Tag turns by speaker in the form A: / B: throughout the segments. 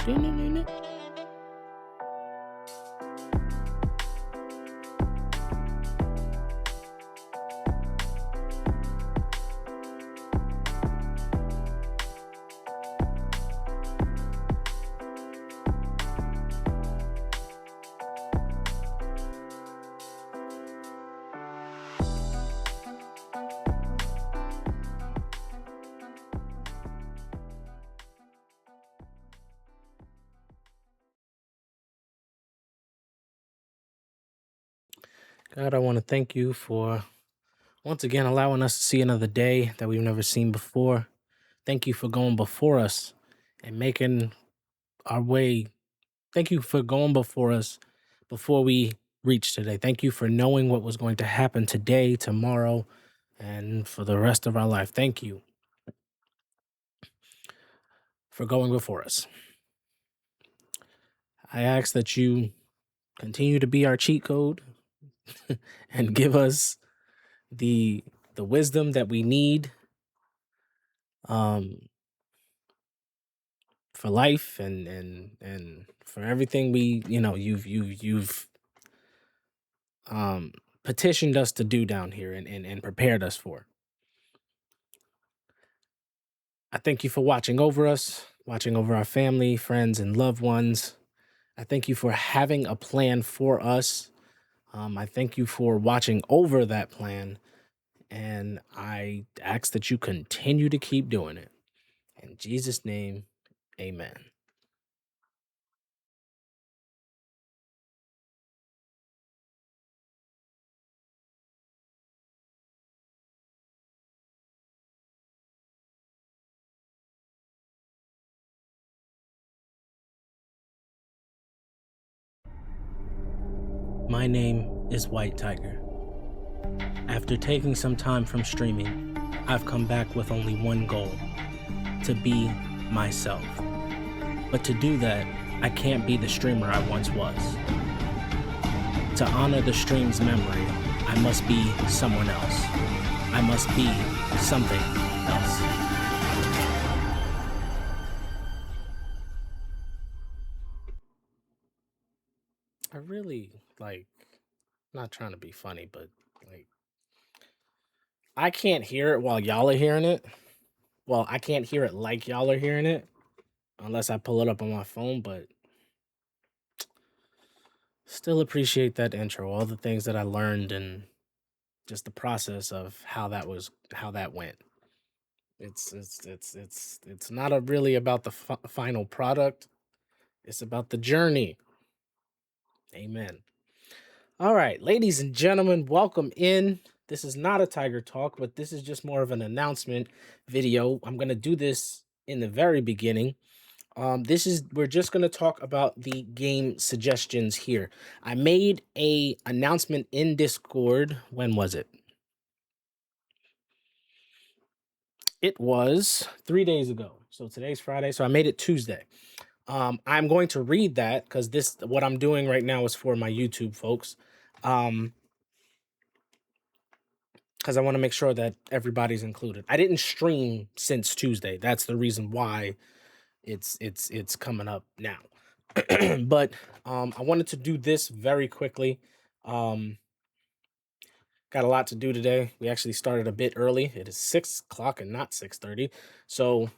A: God, I want to thank you for once again allowing us to see another day that we've never seen before. Thank you for going before us and making our way. Thank you for going before us before we reach today. Thank you for knowing what was going to happen today, tomorrow, and for the rest of our life. Thank you for going before us. I ask that you continue to be our cheat code and give us the wisdom that we need um for life and for everything you've um petitioned us to do down here and prepared us for. I thank you for watching over us, watching over our family, friends, and loved ones. I thank you for having a plan for us. I thank you for watching over that plan, and I ask that you continue to keep doing it. In Jesus' name, amen. My name is White Tiger. After taking some time from streaming, I've come back with only one goal: to be myself. But to do that, I can't be the streamer I once was. To honor the stream's memory, I must be someone else. I must be something else. I really, not trying to be funny, but like, I can't hear it while y'all are hearing it. Well, I can't hear it like y'all are hearing it unless I pull it up on my phone, but still appreciate that intro, all the things that I learned and just the process of how that went. It's not really about the final product. It's about the journey. Amen. All right, ladies and gentlemen, welcome in. This is not a Tiger Talk, but this is just more of an announcement video. I'm gonna do this in the very beginning. We're just gonna talk about the game suggestions here. I made a announcement in Discord. When was it? It was 3 days ago. So today's Friday. So I made it Tuesday. I'm going to read that because what I'm doing right now is for my YouTube folks. Because I want to make sure that everybody's included. I didn't stream since Tuesday. That's the reason why it's coming up now. But I wanted to do this very quickly. Got a lot to do today. We actually started a bit early. It is 6 o'clock and not 6:30. So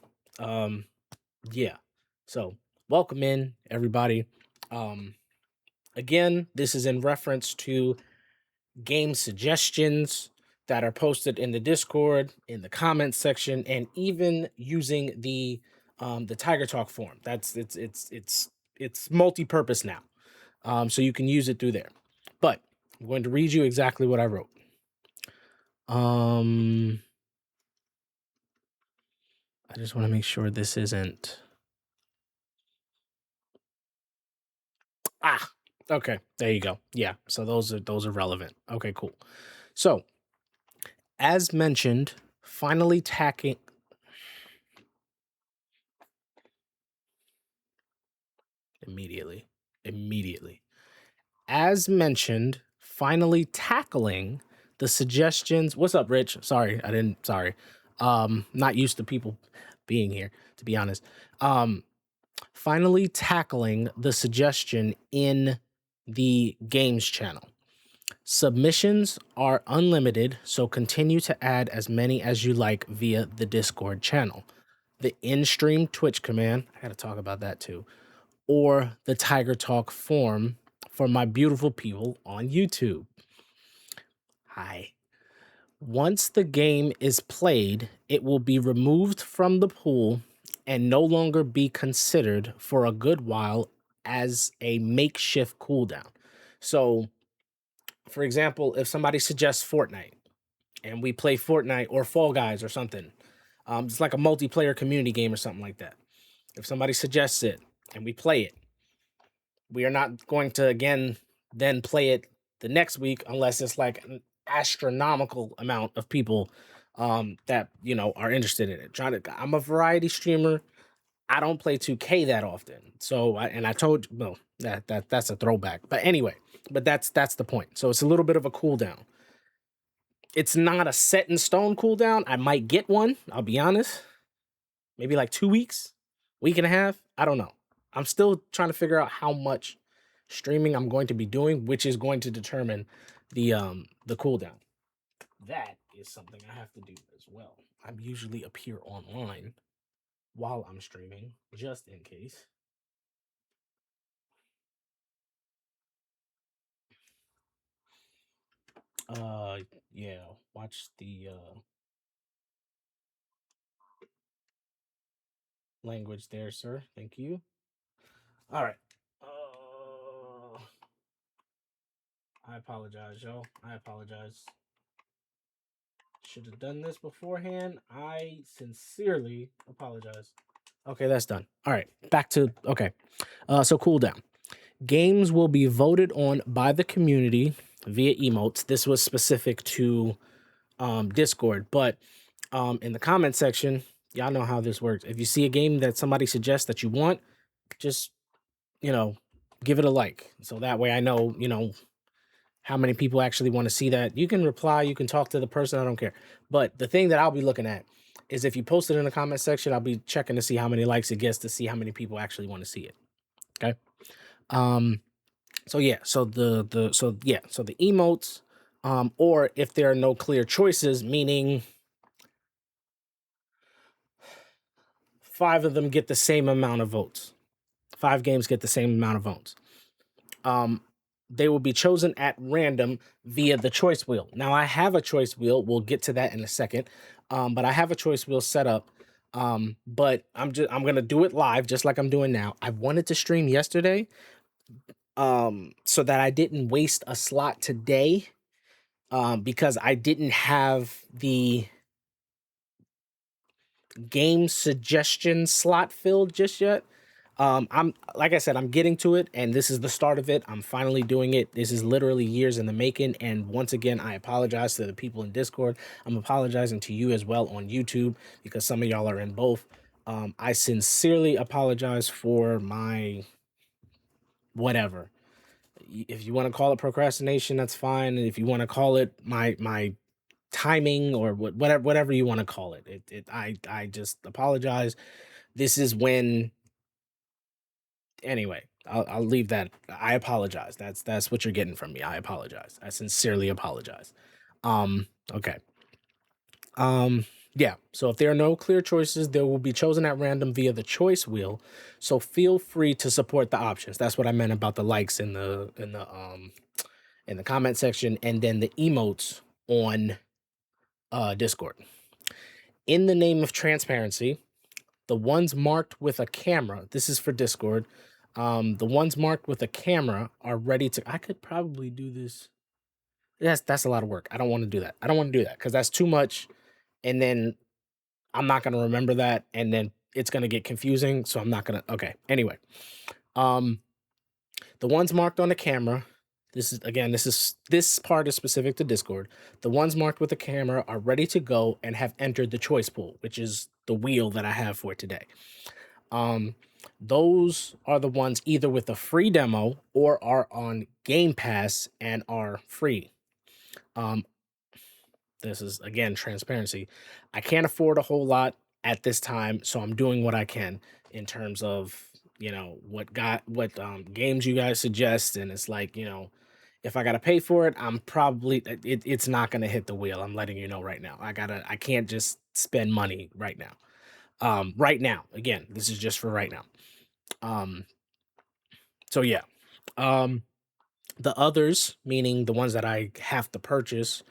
A: yeah. So welcome in everybody. Again, this is in reference to game suggestions that are posted in the Discord, in the comments section, and even using the Tiger Talk form. It's multi-purpose now. So you can use it through there. But I'm going to read you exactly what I wrote. I just want to make sure this isn't. Okay, there you go. Yeah, so those are relevant. Okay, cool. So, as mentioned, finally tackling immediately. As mentioned, finally tackling the suggestions. What's up, Rich? Sorry. Not used to people being here, to be honest. finally tackling the suggestion in the games channel. Submissions are unlimited, so continue to add as many as you like via the Discord channel. The in-stream Twitch command, I had to talk about that too, or the Tiger Talk form for my beautiful people on YouTube. Hi. Once the game is played, it will be removed from the pool and no longer be considered for a good while as a makeshift cooldown. So, for example, if somebody suggests Fortnite and we play Fortnite or Fall Guys or something, it's like a multiplayer community game or something like that. If somebody suggests it and we play it, we are not going to again then play it the next week unless it's like an astronomical amount of people that are interested in it. I'm a variety streamer. I don't play 2K that often. So I told you, no, that's a throwback. But anyway, but that's the point. So it's a little bit of a cooldown. It's not a set in stone cooldown. I might get one, I'll be honest. Maybe like 2 weeks, week and a half. I don't know. I'm still trying to figure out how much streaming I'm going to be doing, which is going to determine the cooldown. That is something I have to do as well. I'm usually appear online while I'm streaming, just in case. Yeah, watch the language there, sir. Thank you. All right. I apologize, y'all. I apologize. Should have done this beforehand. I sincerely apologize. Okay, that's done. All right, back to okay. So cooldown. Games will be voted on by the community via emotes. This was specific to Discord, but in the comment section, y'all know how this works. If you see a game that somebody suggests that you want, just give it a like. So that way I know, how many people actually want to see that. You can reply, you can talk to the person, I don't care. But the thing that I'll be looking at is if you post it in the comment section, I'll be checking to see how many likes it gets to see how many people actually want to see it. Okay. So yeah, so the emotes, or if there are no clear choices, meaning 5 of them get the same amount of votes. 5 games get the same amount of votes. They will be chosen at random via the choice wheel. Now I have a choice wheel. We'll get to that in a second. But I have a choice wheel set up. But I'm gonna do it live, just like I'm doing now. I wanted to stream yesterday, so that I didn't waste a slot today, because I didn't have the game suggestion slot filled just yet. I'm like I said, I'm getting to it, and this is the start of it. I'm finally doing it. This is literally years in the making. And once again, I apologize to the people in Discord. I'm apologizing to you as well on YouTube because some of y'all are in both. I sincerely apologize for my whatever. If you want to call it procrastination, that's fine. And if you want to call it my timing or whatever you want to call it, I just apologize. This is when anyway, I'll leave that. I apologize. That's what you're getting from me. I apologize. I sincerely apologize. Okay. Yeah. So if there are no clear choices, they will be chosen at random via the choice wheel. So feel free to support the options. That's what I meant about the likes in the comment section, and then the emotes on Discord. In the name of transparency, the ones marked with a camera, this is for Discord. The ones marked with a camera are ready to. I could probably do this. That's a lot of work. I don't want to do that. I don't want to do that because that's too much, and then I'm not gonna remember that, and then it's gonna get confusing. So I'm not gonna. Okay. Anyway, um, the ones marked on the camera. This part is specific to Discord. The ones marked with the camera are ready to go and have entered the choice pool, which is the wheel that I have for today. Um, those are the ones either with a free demo or are on Game Pass and are free. Um, this is again transparency. I can't afford a whole lot at this time, so I'm doing what I can in terms of what games you guys suggest, and it's like, if I gotta pay for it, I'm probably it's not gonna hit the wheel. I'm letting you know right now. I can't just spend money right now. Right now, again, this is just for right now. Um, so yeah. Um, the others, meaning the ones that I have to purchase,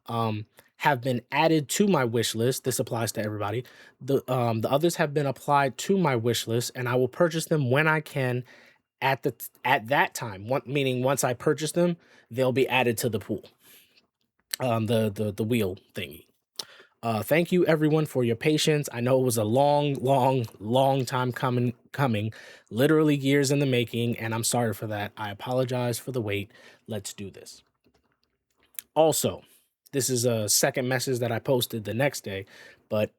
A: um, have been added to my wish list. This applies to everybody. The others have been applied to my wish list, and I will purchase them when I can at that time. Meaning once I purchase them, they'll be added to the pool. The wheel thingy. Thank you everyone for your patience. I know it was a long, long, long time coming, literally years in the making, and I'm sorry for that. I apologize for the wait. Let's do this. Also, this is a second message that I posted the next day, but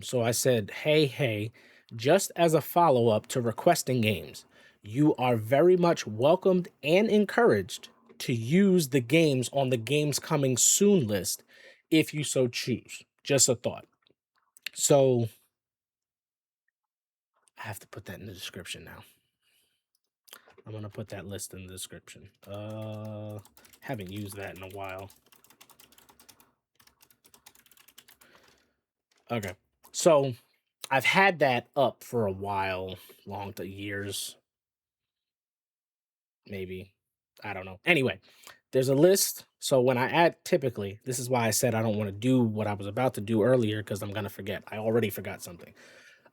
A: so I said, hey, just as a follow up to requesting games, you are very much welcomed and encouraged to use the games on the games coming soon list if you so choose. Just a thought. So I have to put that in the description now. I'm gonna put that list in the description. Haven't used that in a while. Okay. So I've had that up for a while, long to years, maybe. I don't know. Anyway, there's a list. So when I add typically, this is why I said I don't want to do what I was about to do earlier because I'm gonna forget. I already forgot something.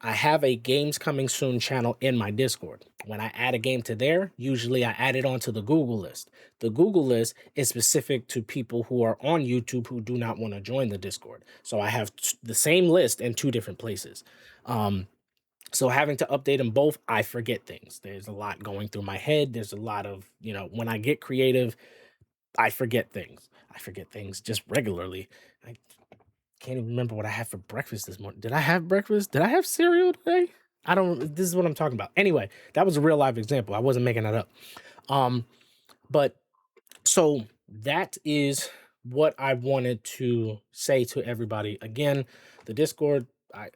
A: I have a games coming soon channel in my Discord. When I add a game to there, usually I add it onto the Google list. The Google list is specific to people who are on YouTube who do not want to join the Discord. So I have the same list in two different places. So having to update them both, I forget things. There's a lot going through my head. There's a lot of, when I get creative, I forget things. I forget things just regularly. I can't even remember what I had for breakfast this morning. Did I have breakfast? Did I have cereal today? I don't. This is what I'm talking about. Anyway, that was a real life example. I wasn't making that up. Um, but so that is what I wanted to say to everybody. Again, the Discord.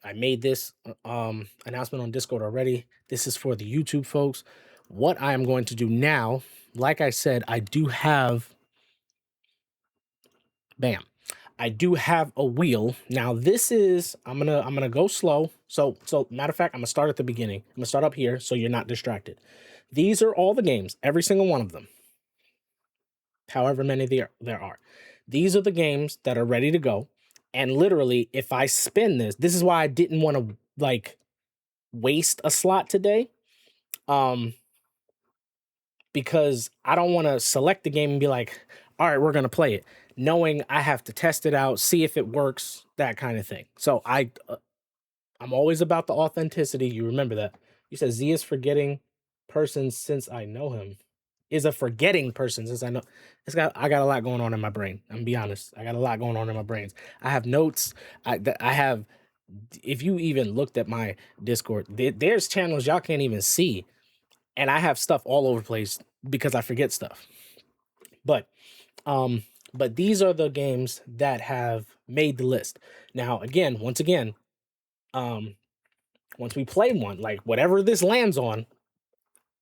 A: I made this announcement on Discord already. This is for the YouTube folks. What I am going to do now, like I said, I do have. Bam. I do have a wheel. Now this is I'm gonna go slow. So matter of fact, I'm gonna start at the beginning. I'm gonna start up here so you're not distracted. These are all the games, every single one of them. However many there are. These are the games that are ready to go. And literally, if I spin this is why I didn't want to like waste a slot today. Because I don't want to select the game and be like, all right, we're going to play it, knowing I have to test it out, see if it works, that kind of thing. So I'm always about the authenticity. You remember that. You said Z is forgetting person since I know him. Is a forgetting person since I know. I got a lot going on in my brain. I'm gonna be honest. I got a lot going on in my brains. I have notes. I have. If you even looked at my Discord, there's channels y'all can't even see, and I have stuff all over the place because I forget stuff. But but these are the games that have made the list. Now, once again, once we play one, like whatever this lands on,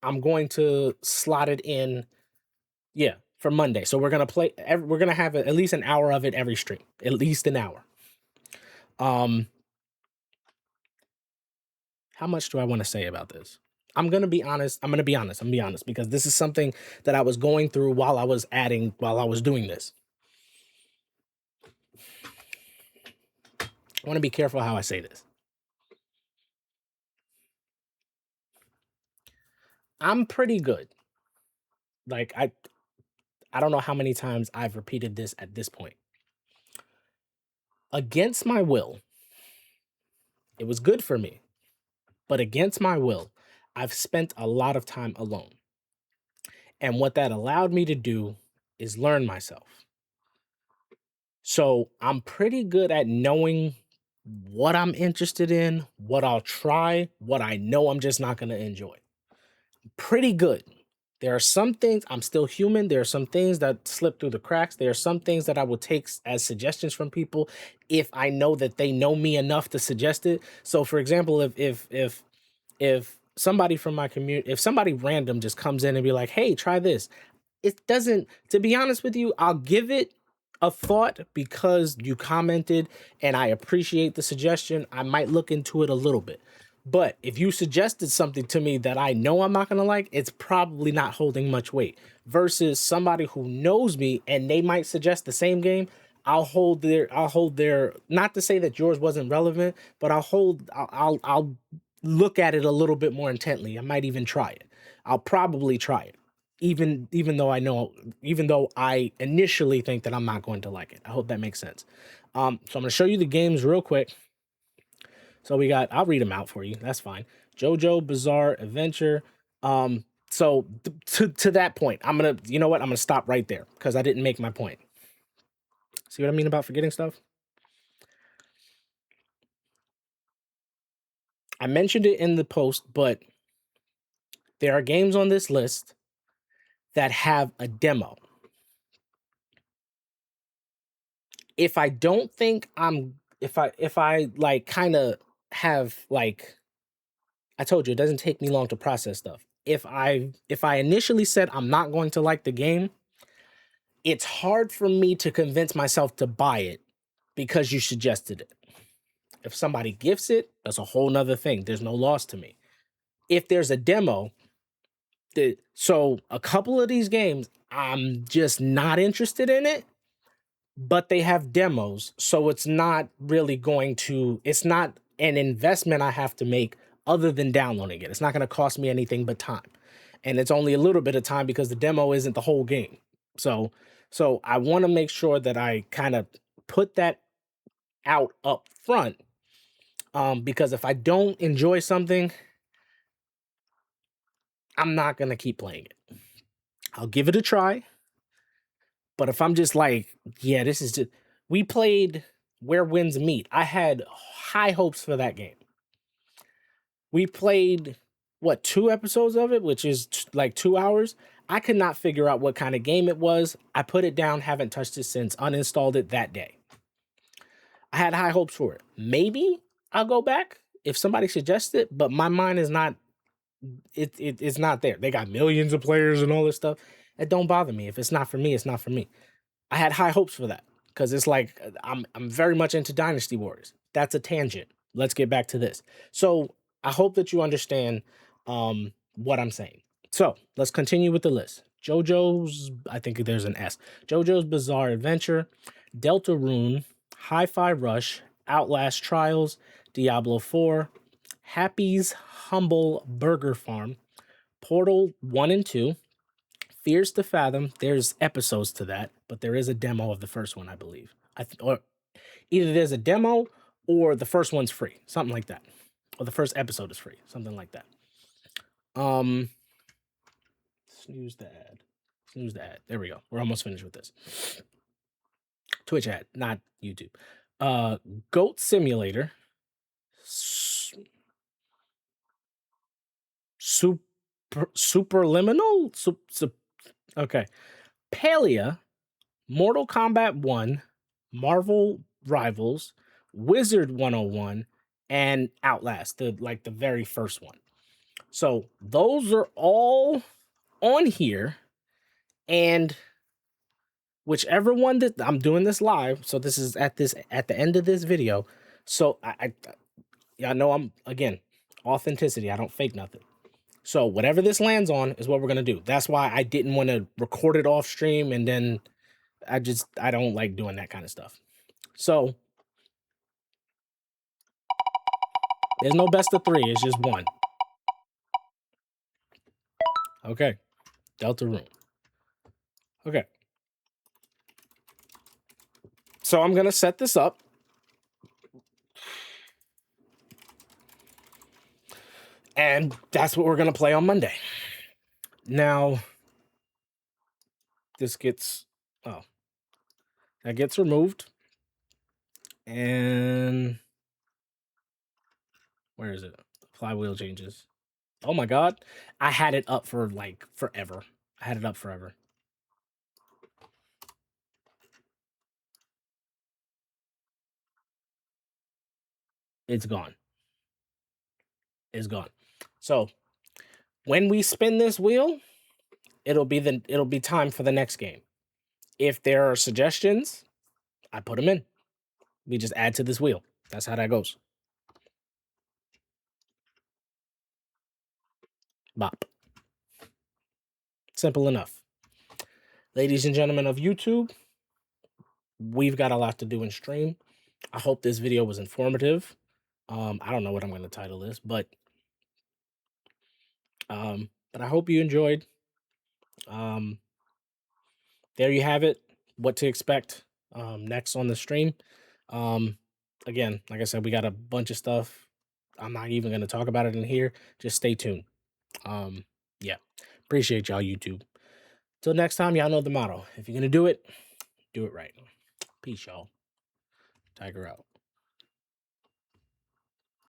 A: I'm going to slot it in, yeah, for Monday. So we're gonna we're gonna have at least an hour of it every stream, at least an hour. How much do I want to say about this? I'm gonna be honest. I'm gonna be honest because this is something that I was going through while I was doing this. I want to be careful how I say this. I'm pretty good. Like I don't know how many times I've repeated this at this point. Against my will, it was good for me, but against my will, I've spent a lot of time alone. And what that allowed me to do is learn myself. So I'm pretty good at knowing what I'm interested in, what I'll try, what I know I'm just not going to enjoy. Pretty good. There are some things, I'm still human. There are some things that slip through the cracks. There are some things that I will take as suggestions from people if I know that they know me enough to suggest it. So for example, if somebody from my community, if somebody random just comes in and be like, "Hey, try this," it doesn't. To be honest with you, I'll give it a thought because you commented and I appreciate the suggestion. I might look into it a little bit. But if you suggested something to me that I know I'm not going to like, it's probably not holding much weight versus somebody who knows me and they might suggest the same game. I'll hold their not to say that yours wasn't relevant, but I'll look at it a little bit more intently. I might even try it. I'll probably try it. Even though I initially think that I'm not going to like it. I hope that makes sense. So I'm going to show you the games real quick. So I'll read them out for you. That's fine. JoJo Bizarre Adventure. To that point, you know what? I'm gonna stop right there because I didn't make my point. See what I mean about forgetting stuff? I mentioned it in the post, but there are games on this list that have a demo. If I don't think I'm if I like kind of have like I told you it doesn't take me long to process stuff. If I initially said I'm not going to like the game, it's hard for me to convince myself to buy it because you suggested it. If somebody gifts it, that's a whole nother thing. There's no loss to me. If there's a demo, so a couple of these games, I'm just not interested in it, but they have demos. So it's not an investment I have to make other than downloading it. It's not going to cost me anything but time. And it's only a little bit of time because the demo isn't the whole game. So I want to make sure that I kind of put that out up front. Because if I don't enjoy something, I'm not going to keep playing it. I'll give it a try. But if I'm just like, yeah, this is just, we played Where Winds Meet. I had high hopes for that game. We played, what, 2 episodes of it, which is like 2 hours. I could not figure out what kind of game it was. I put it down, haven't touched it since, uninstalled it that day. I had high hopes for it. Maybe I'll go back if somebody suggests it, but my mind is not, it's not there. They got millions of players and all this stuff. It don't bother me. If it's not for me, it's not for me. I had high hopes for that because it's like I'm very much into Dynasty Warriors. That's a tangent. Let's get back to this. So I hope that you understand what I'm saying. So let's continue with the list. JoJo's, I think there's an S. JoJo's Bizarre Adventure, Deltarune, Hi-Fi Rush, Outlast Trials, Diablo 4, Happy's Humble Burger Farm, Portal 1 and 2, Fears to Fathom. There's episodes to that, but there is a demo of the first one, I believe. Or either there's a demo or the first one's free, something like that, or the first episode is free, something like that. Um, snooze the ad. Snooze the ad. There we go. We're almost finished with this. Twitch ad, not YouTube. Goat Simulator. Superliminal. Okay. Palia, Mortal Kombat 1, Marvel Rivals, Wizard 101, and Outlast, the very first one. So those are all on here, and whichever one that I'm doing this live, so this is at the end of this video. So I know I'm again authenticity. I don't fake nothing. So whatever this lands on is what we're gonna do. That's why I didn't want to record it off stream and then I don't like doing that kind of stuff. So there's no best of 3, it's just 1. Okay. Deltarune. Okay. So I'm gonna set this up. And that's what we're gonna play on Monday. Now that gets removed. And where is it? Flywheel changes. Oh my god. I had it up for like forever. I had it up forever. It's gone. It's gone. So when we spin this wheel, it'll be time for the next game. If there are suggestions, I put them in. We just add to this wheel. That's how that goes. Bop. Simple enough. Ladies and gentlemen of YouTube, we've got a lot to do in stream. I hope this video was informative. I don't know what I'm going to title this, but I hope you enjoyed. There you have it. What to expect next on the stream. Again, like I said, we got a bunch of stuff. I'm not even going to talk about it in here. Just stay tuned. Yeah, appreciate y'all, YouTube. Till next time, y'all know the motto. If you're going to do it right. Peace, y'all. Tiger out.